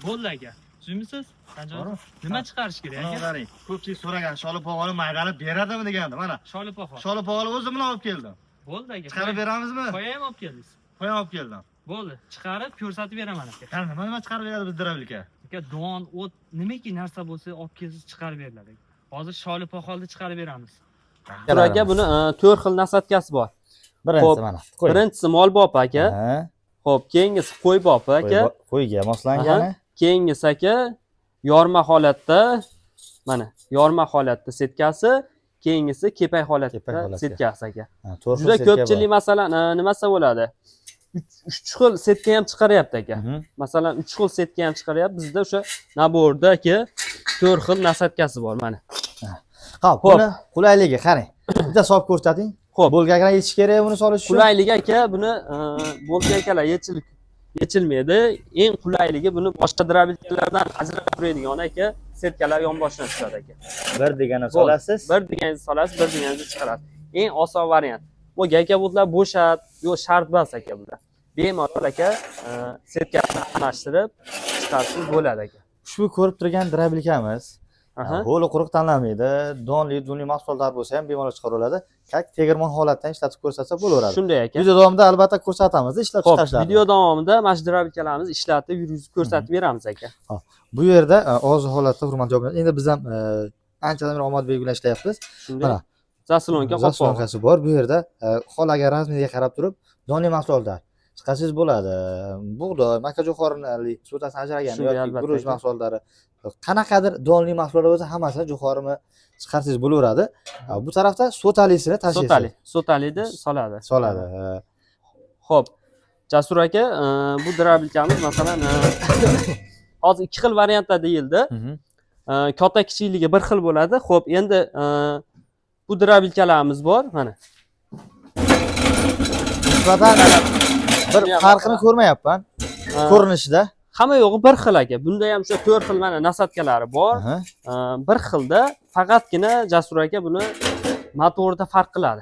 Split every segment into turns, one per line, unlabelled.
Bo'ldi aka. Tushunmisiz? Qancha? Nima chiqarish kerak aka?
Qarang, ko'pchilik so'ragan Sholipog'oni maydalab beradimi degandi. Mana
Sholipog'o.
Sholipog'ni o'zim bilan olib keldim.
Bo'ldi aka.
Chiqarib beramizmi?
Qo'ya ham olib keldingiz.
Qo'yib olib keldim.
Bo'ldi. Chiqarib ko'rsatib beraman aka.
Qani nima chiqarib beradi biz Drabilka?
Aka, don, o't, nimaki narsa bo'lsa olib kelsiz chiqarib beriladi. Hozir Sholipog' holda chiqarib beramiz.
Aka, buni 4 xil nasatkasi bor.
Birinchisi mana. Qo'y.
Birinchisi mol bopi aka. Xo'p, keyingisi qo'y bopi aka.
Qo'yga moslangani.
Keyingisi aka yorma holatda, mana yorma holatda setkasi, keyingisi kepak holatda setkasi aka. Juda ko'pchilik masalan nimasi bo'ladi? 3 xil setka ham chiqaryapti aka. Masalan 3 xil setka ham chiqaryapti. Bizda o'sha naborda aka 4 xil nasatkasi bor mana.
Xo'p, buni qulayligi qarang. Bitta solib ko'rsating.
Xo'p,
bo'lganlar yechish kerak buni solish uchun.
Qulayligi aka, buni bo'lganlar yechilmaydi. Eng qulayligi buni boshqa drabilkalardan ajratib turadigan aka, setkalar yonboshdan tushadi aka.
Bir degani solasiz.
Bir deganingizni solasiz, bir deganingizni chiqarasiz. Eng oson variant. Bu aka bular bo'shat, yo'q shart emas aka bular. Bemalol aka setkasini almashtirib chiqarsangiz bo'ladi aka.
Ushbu ko'rib turgan drabilkamiz ho'li quruq tanlamaydi. Donli, dunli mahsulotlar bo'lsa ham bemalol chiqariladi. Kak tegirmon holatdan ishlatib ko'rsatsa bo'laveradi.
Shunday aka.
Video davomida albatta ko'rsatamiz ishlatib chiqarishlarni.
Video davomida mana drabilkalarimizni ishlatib, yurgizib ko'rsatib beramiz aka.
Bu yerda hozir holatda hurmatli obunalar. Endi biz ham anchadan beri omad bilan ishlayapmiz.
Mana zaslonka
qopqog'i bor. Bu yerda holaga razmeriga qarab turib donli mahsulotlar chiqarsangiz bo'ladi. Bug'doy, makajo'xorinali, so'tasini ajragan yoki guruch mahsulotlari, qanaqadir donli mahsulotlar bo'lsa hammasini jo'xorimi chiqarsangiz bo'laveradi. Bu tarafda so'talisini tashlaysiz.
So'talini soladi.
Xo'p.
Jasur aka, bu drabilkamiz masalan hozir 2 xil variantda deyildi. Katta kichikligi bir xil bo'ladi. Xo'p, endi bu drabilkalarimiz bor, mana.
Nisbatan bir farqini ko'rmayapman ko'rinishida.
Hamma yo'g'i bir xil aka. Bunda ham o'sha 4 xil mana nasatkalari bor. Bir xilda, faqatgina Jasur aka buni motorida farq qiladi.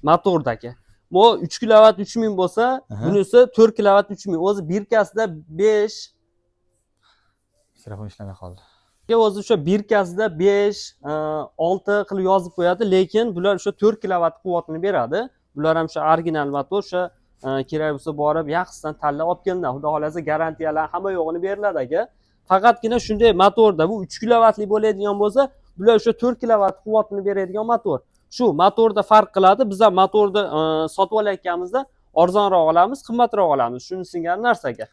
Motorda aka. Bu 3 kilovat 3000 bo'lsa, bunisi 4 kilovat 3000. O'zi birkasida 5
mikrofon ishlamay qoldi.
O'zi o'sha birkasida 5, 6 qilib yozib qo'yadi, lekin bular o'sha 4 kilovat quvvatini beradi. Bular ham o'sha original motor, o'sha kerak bo'lsa borib yaxshisidan tanlab olib kelinadi. Xudo xolasa garantiyalar hamma yo'g'ini beriladi aka. Faqatgina shunday motorda bu 3 kilovatli bo'ladigan bo'lsa, bular o'sha 4 kilovat quvvatini beradigan motor. Shu motorda farq qiladi. Biz ham motorda sotib olayotganimizda arzonroq olamiz, qimmatroq olamiz. Shuni singari narsaga.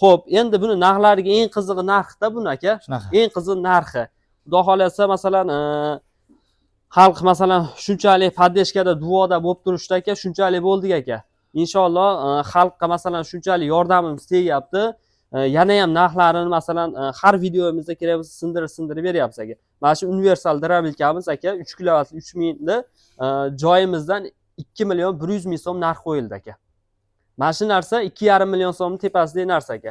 Xo'p, endi buni narxlariga eng qizig'i narxda buni aka. Eng qizig'i narxi. Xudo xolasa masalan xalq masalan shunchalik podдержкада duoda bo'lib turishda aka, shunchalik bo'ldik aka. Inshaalloh xalqqa masalan shunchalik yordamimiz tegyapti. Yana ham narxlarini masalan har videomizda kerak bo'lsa sindirib beryapmiz aka. Mana shu universal drabilkamiz aka 3 kilovatli 3000 ni joyimizdan 2 million 100 ming so'm narx qo'yildi aka. Mana shu narsa 2,5 million so'mning tepasidagi narsa aka.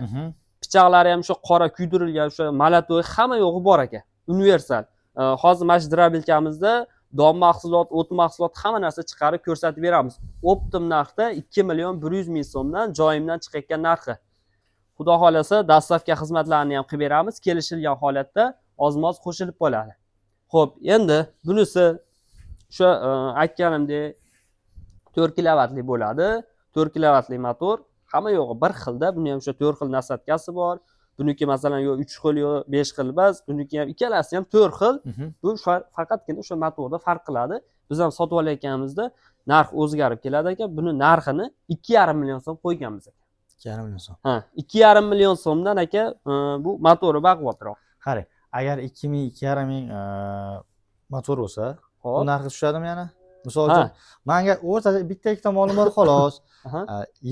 Pichoqlari ham o'sha qora kuydirilgan, o'sha malatoy hamma yo'g'i bor aka. Universal. Hozir mana shu drabilkamizda don mahsulot, o't mahsulot hamma narsa chiqarib ko'rsatib beramiz. Optim narxda 2 million 100 ming so'mdan joyimdan chiqayotgan narxi. Xudo xolasa dastlabki xizmatlarni ham qilib beramiz. Kelishilgan holatda ozmoz qo'shilib bo'ladi. Xo'p, endi bunisi o'sha aytganimdek 4 kilovatli bo'ladi. 4 kilovatli motor. Hamma yo'g'i bir xilda. Buni ham o'sha 4 xil nasatkasi bor. Buniki masalan yo 3 xil yo 5 xil emas, buniki ham ikkalasi ham 4 xil. Bu faqatgina o'sha motorda farq qiladi. Biz ham sotib olayotganimizda narx o'zgarib keladi aka. Buni narxini 2,5 million so'm qo'yganmiz aka.
2,5 million so'm.
2,5 million so'mdan aka bu motori baquvvatroq.
Qarang, agar 2000 2,5 ming motor bo'lsa, bu narxi tushadimi yana? Misol uchun, menga o'rtada bitta ikkita molim bor xolos.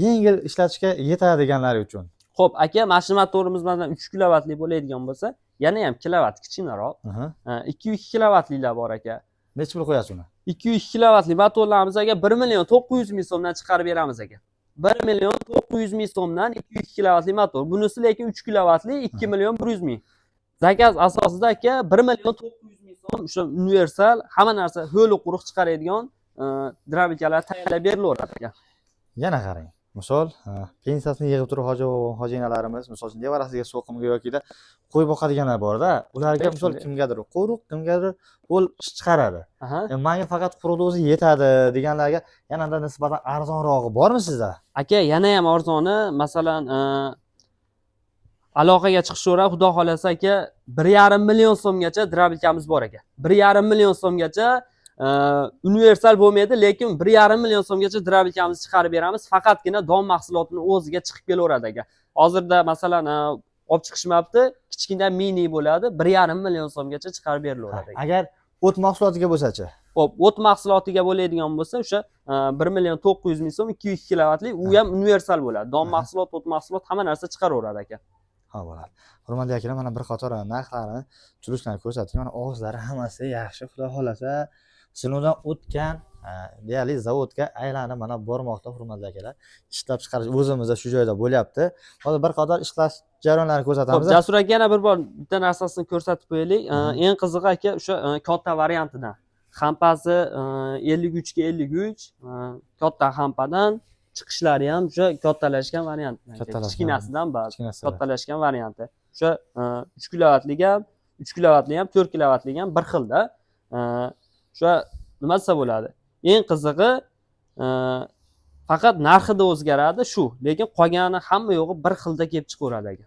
Yengil ishlatishga yetadiganlar uchun.
Xo'p, aka, mashina motorimiz bilan 3 kilovatli bo'ladigan bo'lsa, yana ham kilovat kichikroq. 2,2 kilovatlilar bor aka.
Necha pul qo'yasiz uni?
2,2 kilovatli motorlarimiz aka 1 million 900 ming so'mdan chiqarib beramiz aka. 1 million 900 ming so'mdan 2,2 kilovatli motor. Bunisi lekin 3 kilovatli 2 million 100 ming. Zakaz asosida aka 1 million 900 ming so'm o'sha universal hamma narsa ho'li quruq chiqaradigan drabilkalar tayyorlab berilaveradi aka.
Yana qarang. misol pensiyasini yig'ib turib hoji enalarimiz misol uchun nevarasiga so'qimga yokida qo'y boqadiganlar borda, ularga misol kimgadir quyruq, kimgadir qo'l chiqaradi.
Aha.
Menga faqat quruqni o'zi yetadi deganlarga yanada nisbatan arzonrog'i bormi sizda?
Aka, yana ham arzoni, masalan, aloqaga chiqishaverib, xudo xolasa aka, 1,5 million so'mgacha drabilkamiz bor aka. 1,5 million so'mgacha universal bo'lmaydi, lekin 1,5 million so'mgacha drabilkamizni chiqarib beramiz. Faqatgina don mahsulotini o'ziga chiqib kelaveradi aka. Hozirda masalan olib chiqishmabdi, kichkina mini bo'ladi, 1,5 million so'mgacha chiqarib berilaveradi.
Agar o't mahsulotiga bo'lsa-chi?
Xo'p, o't mahsulotiga bo'ladigan bo'lsa, o'sha 1 million 900 ming so'm 202 kilovatli, u ham universal bo'ladi. Don mahsulot, o't mahsulot hamma narsa chiqaraveradi aka.
Ha, bo'ladi. Hurmatli akalar, mana bir qator narxlarni turishlarini ko'rsating. Mana og'izlari hammasi yaxshi, xudo xolasa sinovdan o'tgan deyarli zavodga aylanib mana bormoqda, hurmatli akalar. Ishlab chiqarish o'zimizda shu joyda bo'lyapti. Hozir bir qator ishlash jarayonlarini ko'rsatamiz.
Xo'p, Jasur aka, yana bir bor bitta narsasini ko'rsatib qo'yaylik. Eng qizig'i aka, o'sha katta variantidan. Hampasi 53 ga 53, katta hampadan chiqishlari ham o'sha kattalashgan variant. Kichkinasidan ba'zi kattalashgan varianti. O'sha 3 kilovatlik ham, 3 kilovatli ham, 4 kilovatlik ham bir xilda. O'sha nima desa bo'ladi? Eng qizig'i faqat narxida o'zgaradi shu, lekin qolgani hamma yo'g'i bir xilda kelib chiqaveradi aka.